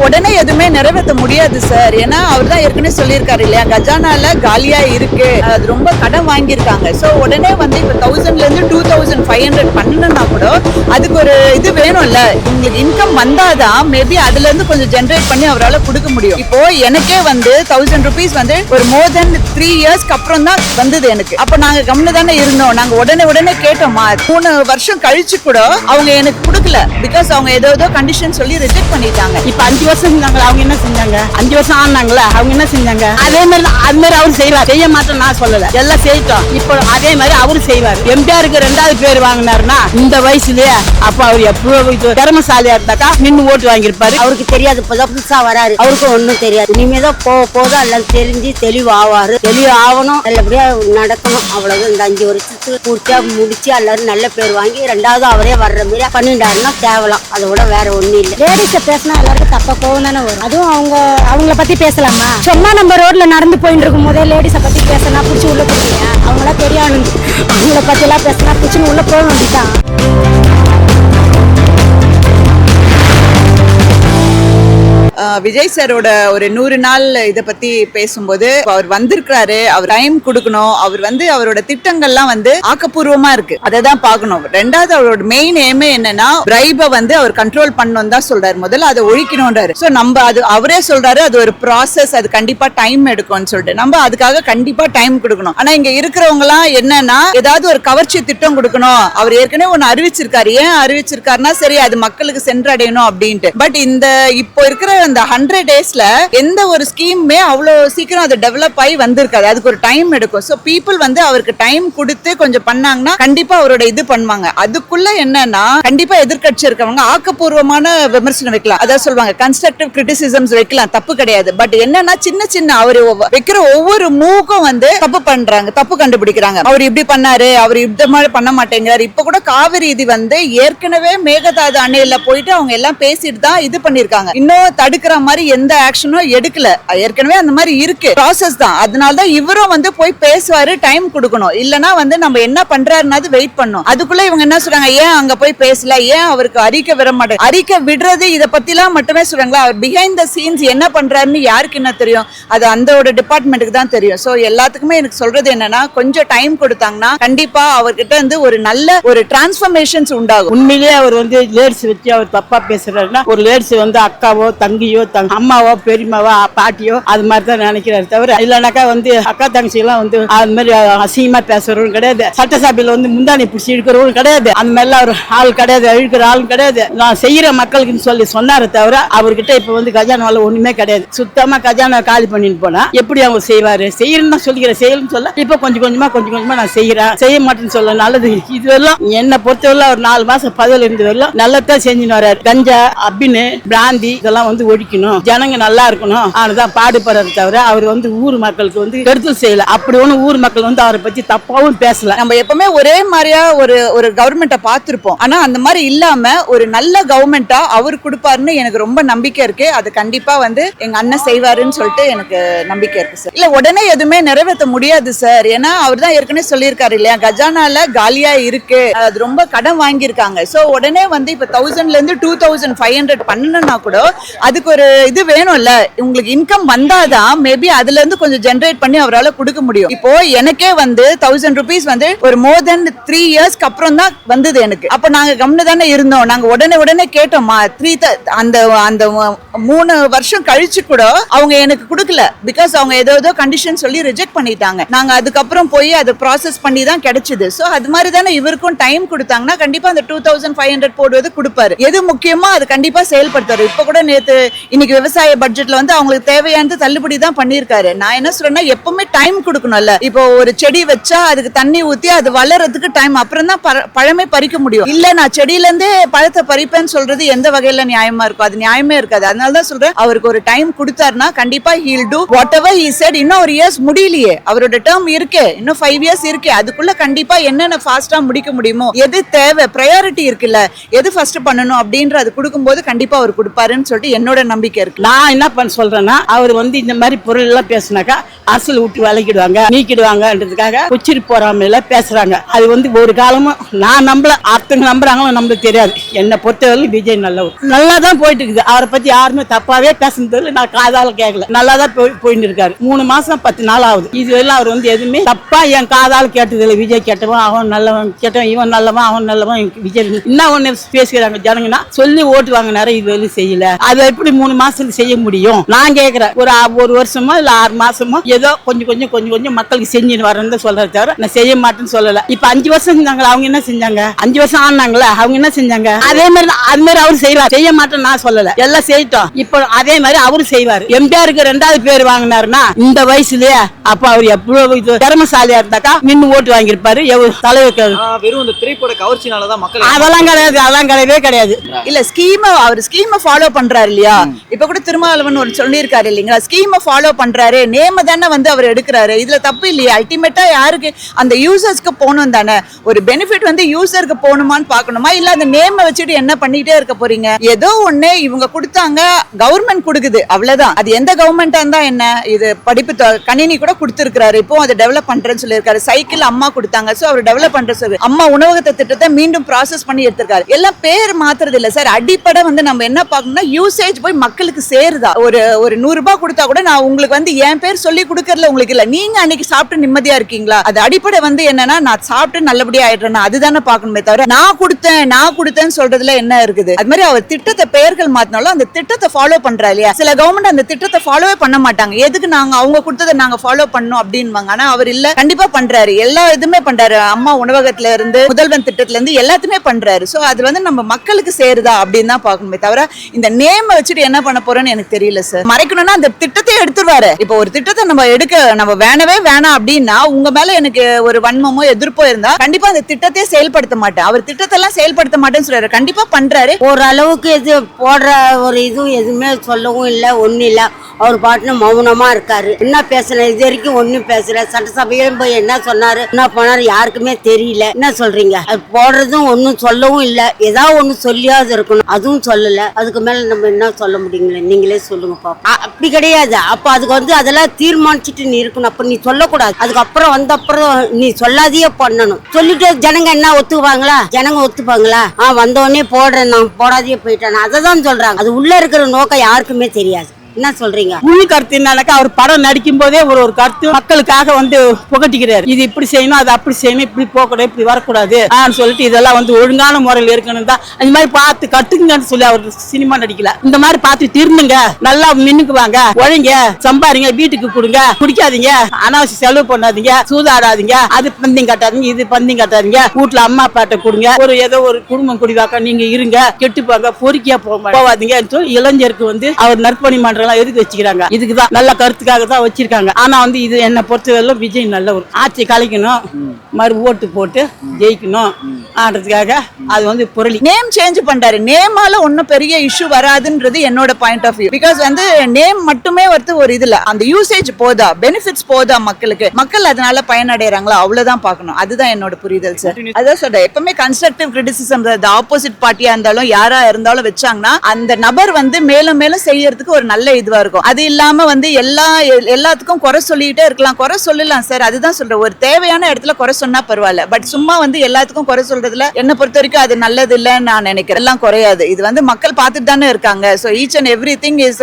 உடனே எதுவுமே நிறைவேற்ற முடியாது சார். ஏன்னா அவர் தான் ஏற்கனவே சொல்லியிருக்காரு இல்லையா, கஜானால காலியா இருக்கு, அது ரொம்ப கடன் வாங்கியிருக்காங்க. ஸோ உடனே வந்து இப்போ 1000ல இருந்து 2500 பண்ணணும்னா கூட அதுக்கு ஒரு இது வேணும்ல, உங்களுக்கு இன்கம் வந்தாதான் மேபி அதுல இருந்து கொஞ்சம் ஜென்ரேட் பண்ணி அவரால் கொடுக்க முடியும். இப்போ எனக்கே வந்து 1000 rupees வந்து ஒரு மோர் தென் 3 yearsக்கு அப்புறம் தான் வந்தது எனக்கு. அப்ப நாங்க கம்னு தானே இருந்தோம், நாங்க உடனே கேட்டோமா. 3 வருஷம் கழிச்சு கூட அவங்க எனக்கு கொடுக்கல, பிகாஸ் அவங்க ஏதோ கண்டிஷன் சொல்லி ரிஜெக்ட் பண்ணிட்டாங்க. இப்ப 5 வருஷம் இருந்தாங்களா, அவங்க என்ன செஞ்சாங்க? 5 வருஷம் ஆனாங்களா, அவங்க என்ன செஞ்சாங்க? அதே மாதிரி அவரு செய்வார், செய்ய மாட்டோம் நான் சொல்லல, எல்லாம் செய்யட்டும். இப்போ அதே மாதிரி அவரு செய்வார். எம்ஜிஆருக்கு 2வது பேர் வாங்கினாருன்னா இந்த வயசுலயே, அப்ப அவர் எப்போ திறமசாலியா இருந்தாக்கா நின்று ஓட்டு வாங்கியிருப்பாரு. அவருக்கு தெரியாது, புதுசா வராரு, அவருக்கு ஒண்ணும் தெரியாது. இனிமேதான் போக எல்லாம் தெரிஞ்சு தெளிவு ஆவாரு. தெளிவு ஆகணும், நல்லபடியா நடக்கணும், அவ்வளவு. இந்த 5 வருஷத்துக்கு பூர்த்தியா முடிச்சு எல்லாரும் நல்ல பேர் வாங்கி 2வது அவரே வர்ற மாதிரி பண்ணிட்டாருன்னா தேவலாம். அதை விட வேற ஒண்ணும் இல்லை. லேடிஸ பேசினா எல்லாருக்கும் தப்பா கோவம் தானே வரும். அதுவும் அவங்கள பத்தி பேசலாமா? சும்மா நம்ம ரோட்ல நடந்து போயிட்டு இருக்கும் போதே லேடிஸ பத்தி பேசினா பிடிச்சி உள்ள போறீங்க. அவங்களா தெரியாது, அவங்கள பத்தி எல்லாம் பேசினா பிடிச்சின்னு உள்ள போக வேண்டியதான். விஜய் சாரோட ஒரு 100 நாள் இதை பத்தி பேசும்போது, அவர் வந்திருக்காரு, அவர் டைம் கொடுக்கணும், அவர் வந்து அவரோட திட்டங்கள்லாம் வந்து ஆக்கப்பூர்வமா இருக்கு, அதை தான் பார்க்கணும். 2வது அவரோட மெயின் எய்மே என்னன்னா பிரைபை வந்து அவர் கண்ட்ரோல் பண்ணணும் தான் சொல்றாரு. முதல்ல அதை ஒழிக்கணும்ன்றாரு. சோ நம்ம அது அவரே சொல்றாரு, அது ஒரு ப்ராசஸ், அது கண்டிப்பா டைம் எடுக்கும்னு சொல்லிட்டு நம்ம அதுக்காக கண்டிப்பா டைம் கொடுக்கணும். ஆனா இங்க இருக்கிறவங்க எல்லாம் என்னன்னா ஏதாவது ஒரு கவர்ச்சி திட்டம் கொடுக்கணும். அவர் ஏற்கனவே ஒன்னு அறிவிச்சிருக்காரு. ஏன் அறிவிச்சிருக்காருன்னா சரி அது மக்களுக்கு சென்றடையணும் அப்படின்ட்டு. பட் இந்த இப்போ இருக்கிற இந்த 100 daysல எந்த ஒரு ஸ்கீமுமே அவ்வளவு சீக்கிரம் அது டெவலப் ஆகி வந்திருக்காது. அதுக்கு ஒரு டைம் எடுக்கும். சோ பீப்புள் வந்து அவருக்கு டைம் கொடுத்து கொஞ்சம் பண்ணாங்கன்னா கண்டிப்பா அவரோட இது பண்ணுவாங்க. அதுக்குள்ள என்னன்னா கண்டிப்பா எதிர்கட்சி இருக்கவங்க ஆக்கப்பூர்வமான விமர்சனம் வைக்கலாம், அதாவது சொல்லுவாங்க கன்ஸ்ட்ரக்டிவ் கிரிட்டிசிசம்ஸ் வைக்கலாம், தப்பு கிடையாது. பட் என்னன்னா சின்ன அவர் வைக்கிற ஒவ்வொரு மூக்கும் வந்து தப்பு பண்றாங்க, தப்பு கண்டுபிடிக்கிறாங்க. அவர் இப்படி பண்ணாரு, அவர் இந்த மாதிரி பண்ண மாட்டேங்கிறாரு. இப்ப கூட காவிரி இது வந்து ஏற்கனவே மேகதாது அணையில போயிட்டு அவங்க எல்லாம் பேசிட்டு தான் இது பண்ணிருக்காங்க. இன்னும் தடுக்கிற மாதிரி எந்த ஆக்ஷனும் எடுக்கல. ஏற்கனவே அந்த மாதிரி இருக்கு, ப்ராசஸ் தான். அதனாலதான் இவரும் வந்து போய் பேசுவாரு, டைம் கொடுக்கணும். இல்லனா வந்து நம்ம என்ன பண்றாருன்னா வெயிட் பண்ணும். அதுக்குள்ள இவங்க என்ன சொல்றாங்க, ஏன் அங்க போய் பேசல, ஏன் அவருக்கு அறிக்கை விட மாட்டேன். அறிக்கை விடுறது இதை பத்தி எல்லாம் மட்டுமே சொல்றாங்களா, அவர் பிஹைண்ட் த சீன்ஸ் என்ன பண்றாருன்னு யாருக்கு என்ன தெரியும்? அது அந்த டிபார்ட்மெண்ட்டுக்கு தான் தெரியும். சோ எல்லாத்துக்குமே எனக்கு சொல்றது என்னன்னா கொஞ்சம் டைம் கொடுத்தாங்கன்னா கண்டிப்பா அவர்கிட்ட இருந்து ஒரு நல்ல ஒரு டிரான்ஸ்ஃபர்மேஷன்ஸ் உண்டாகும். உண்மையிலேயே அவர் வந்து லேடிஸ் வச்சு அவர் தப்பா பேசுறாருன்னா, ஒரு லேடிஸ் வந்து அக்காவோ தங்கியோ அம்மாவோ பெரியமாவோ பாட்டியோ அது மாதிரி தான் நினைக்கிறாரு தவிர, இல்லைனாக்கா வந்து அக்கா தங்கச்சி எல்லாம் வந்து அது மாதிரி அசிங்கமா பேசுறவரும் கிடையாது. சட்டசபையில வந்து முந்தானி பிடிச்சி இழுக்கிறவரும் கிடையாது. அந்த மாதிரிலாம் ஒரு ஆள் கிடையாது, இழுக்கிற ஆளும் கிடையாது. நான் செய்யற மக்களுக்குன்னு சொல்லி சொன்னாரு தவிர அவர்கிட்ட இப்ப வந்து கஜானால ஒண்ணுமே கிடையாது. சுத்தமா கஜானா காலி பண்ணிட்டு போனா எப்படி அவங்க செய்வாரு? செய்யறேன்னு சொல்லிக்கிறேன், செய்யலன்னு சொல்ல இப்ப கொஞ்சம் கொஞ்சமா நான் செய்யறேன், செய்ய மாட்டேன்னு சொல்ல நல்லது. இதுவெல்லாம் என்னை பொறுத்தவரை ஒரு 4 மாசம் பதவியில் இருந்தவரெல்லாம் நல்லதான் செஞ்சுன்னு வர்றாரு. கஞ்சா அபின்னு பிராந்தி இதெல்லாம் வந்து ஒழிக்கணும், ஜனங்க நல்லா இருக்கணும், அதுதான் பாடுபடுறது தவிர அவர் வந்து ஊர் மக்களுக்கு வந்து கருத்து செய்யல. அப்படி ஒண்ணு ஊர் மக்கள் வந்து அவரை பத்தி தப்பாவும் பேசல. நம்ம எப்பவுமே ஒரே மாதிரியா ஒரு கவர்மெண்ட்டை பார்த்திருப்போம். ஆனா அந்த மாதிரி இல்லாம ஒரு நல்ல கவர்மெண்டா அவர் கொடுப்பாருன்னு எனக்கு ரொம்ப நம்பிக்கை இருக்கு. அது கண்டிப்பா வந்து எங்க அண்ணன் செய்வாருன்னு சொல்லிட்டு எனக்கு நம்பிக்கை இருக்கு சார். இல்ல உடனே எதுவுமே நிறைவேற்ற முடியாது சார். ஏன்னா அவர் தான் ஏற்கனவே சொல்லியிருக்காரு இல்லையா, கஜானால காலியா இருக்கு, அது ரொம்ப கடன் வாங்கியிருக்காங்க. சோ உடனே வந்து இப்ப 1000ல இருந்து 2500 பண்ணணும்னா கூட அதுக்கு ஒரு இது வேணும்ல, உங்களுக்கு இன்கம் வந்தாதான் மேபி அதுல இருந்து கொஞ்சம் ஜென்ரேட் பண்ணி அவரால் கொடுக்க முடியும். இப்போ எனக்கே வந்து 1000 rupees வந்து ஒரு மோர் தென் 3 yearsக்கு அப்புறம் தான் வந்தது எனக்கு. அப்ப நாங்க கம்னு தானே இருந்தோம், நாங்க உடனே கேட்டோமா. அந்த 3 வருஷம் கழிச்சு கூட அவங்க எனக்கு கொடுக்கல, பிகாஸ் அவங்க ஏதோ கண்டிஷன் சொல்லி ரிஜெக்ட் பண்ணிட்டாங்க. நாங்க அதுக்கப்புறம் போய் அதை ப்ராசஸ் பண்ணி தான் கிடைச்சது. சோ அது மாதிரி தானே இவருக்கும் டைம் கொடுத்தாங்கன்னா கண்டிப்பா அந்த 2500 போடுவது கொடுப்பாரு. எது முக்கியமோ அது கண்டிப்பா செயல்படுத்தாரு. இப்ப கூட நேத்து இன்னைக்கு விவசாய பட்ஜெட்ல வந்து அவங்களுக்கு தேவையானது தள்ளுபடி தான் பண்ணிருக்காரு. நான் என்ன சொல்றேன்னா எப்பவுமே டைம் கொடுக்கணும்ல. இப்போ ஒரு செடி வச்சா அதுக்கு தண்ணி ஊத்தி அது வளர்றதுக்கு டைம், அப்புறம் தான் பழமே பறிக்க முடியும். இல்ல நான் செடியில இருந்தே பழத்தை பறிப்பேன்னு சொல்றது எந்த வகையில நியாயமா இருக்கும்? அது நியாயமே இருக்காது. அதனாலதான் சொல்றேன், அவருக்கு ஒரு டைம் கொடுத்தாருன்னா கண்டிப்பா he'll do whatever he said. இன்னும் ஒரு இயர்ஸ் முடியலையே, அவரோட டேர்ம் இருக்கு, இன்னும் 5 years இருக்கு. அதுக்குள்ள கண்டிப்பா என்னென்ன ஃபாஸ்டா முடிக்க முடியுமோ, எது தேவை, ப்ரையாரிட்டி இருக்குல்ல, எது ஃபர்ஸ்ட் பண்ணணும் அப்படின்ற அது கொடுக்கும்போது கண்டிப்பா அவர் கொடுப்பாருன்னு சொல்லிட்டு என்னோட நம்பிக்கை இருக்கு. நான் என்ன பண்ண சொல்றேன்னா, அவர் வந்து இந்த மாதிரி பொருள் எல்லாம் பேசினாக்கா அரசியல் விட்டு விலகிடுவாங்க, நீக்கிடுவாங்கன்றதுக்காக உச்சிரி போறாமையில பேசுறாங்க. அது வந்து ஒரு காலமும் நான் நம்பல, அத்தனை நம்புறாங்களோ நம்மளுக்கு தெரியாது. என்னை பொறுத்தவரை விஜய் நல்லவர், நல்லா தான் போயிட்டு இருக்குது. அவரை பத்தி யாருமே தப்பாவே பேசுனது நான் காதால கேட்கல, நல்லா தான் போயிட்டு இருக்காரு. 3 மாசம் 10 நாள் ஆகுது. இதுவரையும் அவர் வந்து எதுவுமே தப்பா என் காதால கேட்டது இல்லை. விஜய் கெட்டவன், அவன் நல்லவன், கெட்டவன் இவன் நல்லவன், அவன் நல்லவன். விஜய் என்ன ஒண்ணு பேசுகிறாங்க ஜனங்கன்னா, சொல்லி ஓட்டு வாங்கினாரு, இது வெளியும் செய்யல. அதை எப்படி 3 மாசத்துல செய்ய முடியும்? நான் கேட்கிறேன், ஒரு வருஷமோ இல்ல 6 மாசமோ ஏதோ கொஞ்சம் மக்களுக்கு செஞ்சுன்னு வரேன்னு சொல்றத தவிர நான் செய்ய மாட்டேன்னு சொல்லல. இப்ப 5 வருஷம் செஞ்சாங்க, அவங்க என்ன செஞ்சாங்க? 5 வருஷம் ஆனாங்களா, அவங்க என்ன செஞ்சாங்க? அதே மாதிரி அவரு செய்வார், செய்ய மாட்டேன்னு நான் சொல்லல, எல்லாம் செய்யட்டும். இப்ப அதே மாதிரி அவரு செய்வாரு. எம்ஜிஆருக்கு 2வது பேர் வாங்கினாருன்னா இந்த வயசுலயே, அப்ப அவர் எவ்வளவு திறமசாலியா இருந்தாக்கா மின்னு ஓட்டு வாங்கியிருப்பாரு. தலைவர் வெறும் இந்த திரைப்பட கவர்ச்சினாலதான் மக்கள் அதெல்லாம் கிடையாது, அதெல்லாம் கிடையவே கிடையாது. இல்ல அவர் ஸ்கீமை ஃபாலோ பண்றாரு இல்லையா? இப்ப கூட திருமாவளவன் ஒரு சொல்லியிருக்காரு இல்லைங்களா, ஸ்கீமை ஃபாலோ பண்றாரு, நேம தானே வந்து அவர் எடுக்கிறாரு. இதுல தப்பு இல்லையா? அல்டிமேட்டா யாருக்கு? அந்த யூசர்ஸ்க்கு போகணும் தானே. ஒரு பெனிஃபிட் வந்து யூசருக்கு போகணுமான்னு பாக்கணுமா, இல்ல அந்த நேம வச்சுட்டு என்ன பண்ணிட்டே இருக்க போறீங்க? ஏதோ ஒண்ணு இவங்க கொடுத்தாங்க, கவர்மெண்ட் கொடுக்குது, அவ்வளவுதான். அது எந்த கவர்மெண்டா இருந்தா என்ன? இது படிப்பு கணினி கூட கொடுத்திருக்காரு, இப்போ அதை டெவலப் பண்றேன்னு சொல்லியிருக்காரு. சைக்கிள் அம்மா கொடுத்தாங்க, சோ அவர் டெவலப் பண்ற சொல்லி அம்மா உணவகத்தை திட்டத்தை மீண்டும் ப்ராசஸ் பண்ணி எடுத்திருக்காரு. எல்லாம் பேர் மாத்துறது இல்ல சார். அடிப்படை வந்து நம்ம என்ன பார்க்கணும்னா, யூசேஜ் போய் மக்களுக்கு சேருதா. ஒரு 100 ரூபாய் கொடுத்தா கூட நான் உங்களுக்கு வந்து என் பேர் சொல்லி கொடுக்கறதுல உங்களுக்கு இல்ல, நீங்க அன்னைக்கு சாப்பிட்டு நிம்மதியா இருக்கீங்களா? அது அடிப்படை வந்து என்னன்னா, நான் சாப்பிட்டு நல்லபடியா ஆயிடுறேன், அதுதானே பார்க்கணுமே தவிர நான் கொடுத்தேன்னு சொல்றதுல என்ன இருக்குது? அது மாதிரி அவர் திட்டத்தை பெயர்கள் மாத்தினாலும் அந்த திட்டத்தை ஃபாலோ பண்றா இல்லையா? சில கவர்மெண்ட் அந்த திட்டத்தை ஃபாலோவே பண்ண மாட்டாங்க. எதுக்கு நாங்க அவங்க கொடுத்ததை நாங்க ஃபாலோ பண்ணணும் அப்படின்வாங்க. ஆனா அவர் இல்ல, கண்டிப்பா பண்றாரு, எல்லா இதுமே பண்றாரு. அம்மா உணவகத்துல இருந்து முதல்வன் திட்டத்துல இருந்து எல்லாத்துமே பண்றாரு. சோ அது வந்து நம்ம மக்களுக்கு சேருதா அப்படின்னு தான் பார்க்கணுமே தவிர இந்த நேம் வச்சுட்டு என்ன பண்ண போறோம்னு எனக்கு தெரியல சார். மறைக்கணும்னா அந்த திட்டத்தை எடுத்துருவாரு. இப்போ ஒரு திட்டத்தை நம்ம வேணவே வேணாம் அப்படின்னா, உங்க மேல எனக்கு ஒரு வன்மமோ எதிர்ப்போ இருந்தா கண்டிப்பா அந்த திட்டத்தை செயல்படுத்த மாட்டேன். அவர் திட்டத்தை எல்லாம் செயல்படுத்த மாட்டேன்னு சொல்றாரு, கண்டிப்பா பண்றாரு. ஓரளவுக்கு இது போடுற ஒரு இதுவும் எதுவுமே சொல்லவும் இல்லை, ஒன்றும் இல்லை. அவர் பாட்டுன்னு மௌனமா இருக்காரு. என்ன பேசல, இது வரைக்கும் ஒன்றும் பேசல. சட்டசபையிலும் போய் என்ன சொன்னாரு, என்ன பண்ணாரு யாருக்குமே தெரியல. என்ன சொல்றீங்க? அது போடுறதும் ஒன்றும் சொல்லவும் இல்லை. ஏதாவது ஒன்று சொல்லியாவது இருக்கணும், அதுவும் சொல்லல. அதுக்கு மேல நம்ம என்ன சொல்ல முடியுங்களே, நீங்களே சொல்லுங்க பாப்பா. அப்படி கிடையாது. அப்ப அதுக்கு வந்து அதெல்லாம் தீர்மானிச்சுட்டு நீ இருக்கணும். அப்ப நீ சொல்லக்கூடாது. அதுக்கப்புறம் வந்தப்புறம் நீ சொல்லாதையே பண்ணணும். சொல்லிட்டு ஜனங்க என்ன ஒத்துக்குவாங்களா? ஜனங்க ஒத்துப்பாங்களா? வந்தோடனே போடுறேன், நான் போடாதையே போயிட்டேன், அதை தான் சொல்றாங்க. அது உள்ள இருக்கிற நோக்கம் யாருக்குமே தெரியாது. என்ன சொல்றீங்க? உள் கருத்து என்னன்னாக்கா, அவர் படம் நடிக்கும் போதே ஒரு கருத்து மக்களுக்காக வந்து புகட்டிக்கிறாரு. இது இப்படி செய்யணும், அது அப்படி செய்யணும், இப்படி போகக்கூடாது, இப்படி வரக்கூடாது சொல்லிட்டு இதெல்லாம் வந்து ஒழுங்கான முறையில் இருக்கணும் தான். அந்த மாதிரி பார்த்து கட்டுங்கன்னு சொல்லி அவர் சினிமா நடிக்கல. இந்த மாதிரி பார்த்து திருந்துங்க, நல்லா மின்னுக்குவாங்க, உழைங்க, சம்பாரிங்க, வீட்டுக்கு கொடுங்க, குடிக்காதீங்க, அனாவசிய செலவு பண்ணாதீங்க, சூதாடாதீங்க, அது பந்தயம் கட்டாதீங்க, இது பந்தயம் கட்டாதீங்க, வீட்டுல அம்மா அப்பாட்ட கொடுங்க, ஏதோ ஒரு குடும்பம் குடிவாக்க நீங்க இருங்க, கெட்டுப்பாங்க, பொறுக்கியா போவாதீங்க. இளைஞருக்கு வந்து அவர் நற்பணி மன்றம் எதுக்கு வச்சுக்கிறாங்க? இதுக்குதான், நல்ல கருத்துக்காக தான் வச்சிருக்காங்க. ஆனா வந்து இது என்ன பொறுத்தவரை விஜய் நல்ல ஒரு ஆட்சி கலைக்கணும், மறு ஓட்டு போட்டு ஜெயிக்கணும் ஆன்றதுக்காக அது வந்து புரளி. நேம் சேஞ்ச் பண்றாரு. நேமால ஒன்னும் பெரிய இஷ்யூ வராதுன்றது என்னோட பாயிண்ட் ஆஃப் வியூ. பிகாஸ் வந்து நேம் மட்டுமே ஒரு இதுல அந்த யூசேஜ் போதா, பெனிஃபிட்ஸ் போதா மக்களுக்கு, மக்கள் அதனால பயனடைறாங்களா, அவ்வளவுதான் பார்க்கணும். அதுதான் என்னோட புரிதல் சார். அதான் சொல்றேன், எப்பவுமே கன்ஸ்ட்ரக்டிவ் கிரிட்டிசிசம் ஆப்போசிட் பார்ட்டியா இருந்தாலும் யாரா இருந்தாலும் வச்சாங்கன்னா அந்த நபர் வந்து மேலும் மேலும் செய்யறதுக்கு ஒரு நல்ல இதுவா இருக்கும். அது இல்லாம வந்து எல்லாத்துக்கும் குறை சொல்லிட்டே இருக்கலாம். குறை சொல்லலாம் சார், அதுதான் சொல்றேன். ஒரு தேவையான இடத்துல குறை சொன்னா பரவாயில்ல. பட் சும்மா வந்து எல்லாத்துக்கும் குறை சொல்றதுல என்ன பொறுத்த வரைக்கும் அது நல்லது இல்லைன்னு நான் நினைக்கிறேன். எல்லாம் குறையாது. இது வந்து மக்கள் பார்த்துட்டு தானே இருக்காங்க. So each and every thing is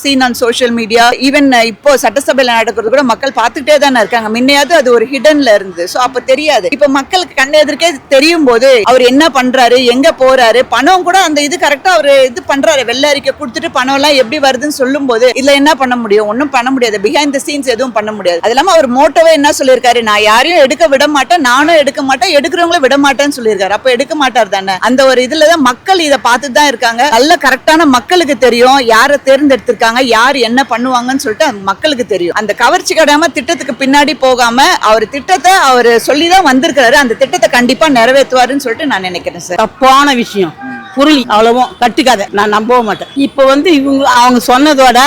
scene on social media. Even இப்போ சட்டசபையில நடக்கிறது கூட மக்கள் பார்த்துட்டே தானே இருக்காங்க. முன்னையாவது அது ஒரு ஹிடன்ல இருந்தது. ஸோ அப்ப தெரியாது. இப்ப மக்களுக்கு கண்ணு எதிர்க்கே தெரியும் போது அவர் என்ன பண்றாரு, எங்க போறாரு, பணம் கூட அந்த இது கரெக்டா அவர் இது பண்றாரு. வெள்ளை அறிக்கை கொடுத்துட்டு பணம் எல்லாம் எப்படி வருதுன்னு சொல்லும் போது இதுல என்ன பண்ண முடியும்? ஒன்னும் பண்ண முடியாது. பிஹைண்ட் தி சீன்ஸ் எதுவும் பண்ண முடியாது. அது இல்லாம அவர் மோட்டோவே என்ன சொல்லியிருக்காரு, நான் யாரையும் எடுக்க விட மாட்டேன், நானும் எடுக்க மாட்டேன், எடுக்கிறவங்கள விட மாட்டேன்னு சொல்லியிருக்காரு. அப்ப எடுக்க மாட்டார் தானே. அந்த ஒரு இதுலதான் மக்கள் இதை பார்த்துட்டு தான் இருக்காங்க. நல்ல கரெக்டான மக்களுக்கு தெரியும் யாரை தேர்ந்தெடுத்திருக்காங்க, யார் என்ன பண்ணுவாங்கன்னு சொல்லிட்டு மக்களுக்கு தெரியும். அந்த கவர்ச்சி கடாம திட்டத்துக்கு பின்னாடி போகாம அவர் திட்டத்தை அவர் சொல்லிதான் வந்திருக்காரு. அந்த திட்டத்தை கண்டிப்பா நிறைவேற்றுவாருன்னு சொல்லிட்டு நான் நினைக்கிறேன் சார். தப்பான விஷயம் புரளி, அவ்வளவும் கட்டுக்காத, நான் நம்பவும் மாட்டேன். இப்ப வந்து அவங்க சொன்னதோட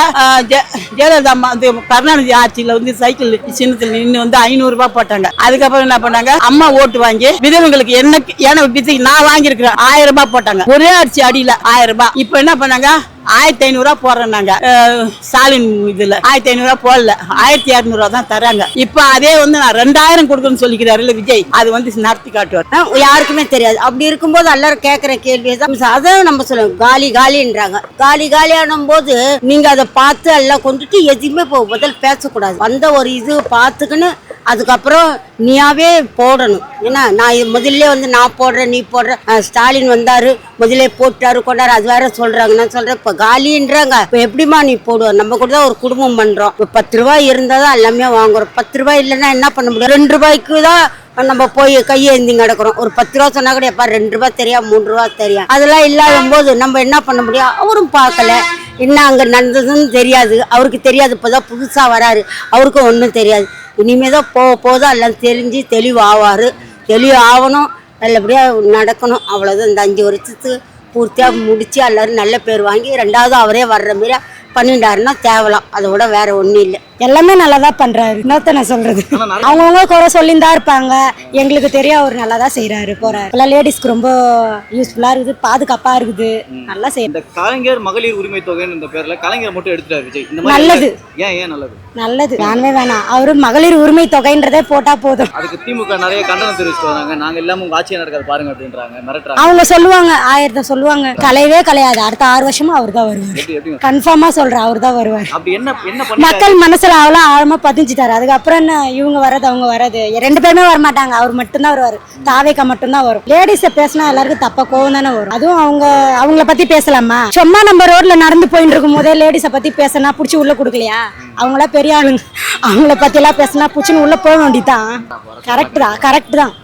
ஜெயலலிதா கருணாநிதி ஆட்சியில வந்து சைக்கிள் சின்னத்தில் நின்று வந்து 500 ரூபாய் போட்டாங்க. அதுக்கப்புறம் என்ன பண்ணாங்க, அம்மா ஓட்டு வாங்கி விதவைகளுக்கு என்ன நான் வாங்கியிருக்கிறேன் 1000 ரூபாய் போட்டாங்க. ஒரே அரிசி அடியில 1000 ரூபாய். இப்ப என்ன பண்ணாங்க, 1500 போடுறோம் நாங்க ஸ்டாலின் இதுல 1500 போடல 1200 தான் தராங்க. இப்ப அதே வந்து நான் 2000 கொடுக்கணும்னு சொல்லிக்கிறாரு விஜய். அது வந்து நடத்தி காட்டுவார். யாருக்குமே தெரியாது. அப்படி இருக்கும்போது எல்லாரும் கேட்கிற கேள்வி அதான் நம்ம சொல்லுவோம், காலி காலின்றாங்க. காலி காலியானும் போது நீங்க அதை பார்த்து எல்லாம் கொண்டுட்டு எதுவுமே முதல் பேசக்கூடாது. வந்த ஒரு இது பார்த்துக்கின்னு அதுக்கப்புறம் நீயாவே போடணும். ஏன்னா நான் முதல்ல வந்து நான் போடுறேன் நீ போடுற, ஸ்டாலின் வந்தாரு முதல்ல போட்டாரு கொண்டாரு, அது வேற சொல்றாங்க. நான் சொல்றேன் இப்ப காலின்றாங்க, இப்ப எப்படிமா நீ போடுவ? நம்ம கூட தான் ஒரு குடும்பம் பண்றோம். இப்ப 10 ரூபாய் இருந்தாதான் எல்லாமே வாங்குறோம். 10 ரூபாய் இல்லைன்னா என்ன பண்ண முடியும்? 2 ரூபாய்க்கு தான் நம்ம போய் கையேந்தி கிடக்குறோம். ஒரு 10 ரூபா சொன்னா கூட எப்பா 2 ரூபாய் தெரியும் 3 ரூபா தெரியும். அதெல்லாம் இல்லாத போது நம்ம என்ன பண்ண முடியும்? அவரும் பார்க்கல, என்ன அங்க நடந்ததுன்னு தெரியாது, அவருக்கு தெரியாது. இப்பதான் புதுசா வராரு, அவருக்கும் ஒன்றும் தெரியாது. இனிமேதான் போதான் எல்லாம் தெரிஞ்சு தெளிவாவாரு. தெளிவு ஆகணும், நல்லபடியா நடக்கணும். அவ்வளவுதான். இந்த 5 வருஷத்துக்கு பூர்த்தியா முடிச்சு எல்லாரும் நல்ல பேர் வாங்கி 2வது அவரே வர்ற மாரி பண்ணிட்டாருன்னா தேவலாம். அதை விட வேற ஒன்றும் இல்லை. எல்லாமே நல்லா தான் பண்றாரு. என்னத்த நான் சொல்றது, அவங்கவுங்க குறை சொல்லியிருந்தா இருப்பாங்க. எங்களுக்கு தெரியும் அவர் நல்லா தான் செய்யறாரு போறாரு. எல்லாம் லேடிஸ்க்கு ரொம்ப யூஸ்ஃபுல்லா இருக்குது, பாதுகாப்பா இருக்குது, நல்லா செய்ய. இந்த கலைஞர் மகளிர் உரிமை தொகைன்னு இந்த பேர்ல கலைஞர் மட்டும் எடுத்துட்டாரு விஜய். இந்த மாதிரி நல்லது. ஏன் நல்லது? நல்லது. வேணவே வேணாம், அவரு மகளிர் உரிமை தொகைன்றதே போட்டா போதும். அதுக்கு திமுக நிறைய கண்டனம் தெரிவிச்சுட்டு வராங்க. நாங்க இல்லாம உங்க ஆட்சியை நடக்காது பாருங்க அப்படின்றாங்க, மிரட்டுறாங்க. அவங்க சொல்லுவாங்க, 1000 சொல்லுவாங்க, கலையவே கலையாது. அடுத்த 6 வருஷமா அவர் தான் வருவார். கன்ஃபார்மா சொல்றேன், அவர் தான் வருவார். அப்படி என்ன பண்ணி மக்கள் மனசுல அவ்வளோ ஆழமா பதிஞ்சுட்டாரு. அதுக்கப்புறம் என்ன, இவங்க வர்றது அவங்க வர்றது 2 பேருமே வர மாட்டாங்க. அவர் மட்டும்தான் வருவாரு. தாவேக்கா மட்டும்தான் வரும். லேடிஸ பேசினா எல்லாருக்கும் தப்பா கோவம் தானே வரும். அதுவும் அவங்கள பத்தி பேசலாமா? சும்மா நம்ம ரோட்ல நடந்து போயிட்டு இருக்கும் போதே லேடிஸ பத்தி பேசினா புடிச்சு உள்ள கொடுக்கலையா? அவங்களா பெரிய ஆளுங்க, அவங்கள பத்தி எல்லாம் பேசினா புடிச்சுன்னு உள்ள போக வேண்டியதான். கரெக்ட் தான்.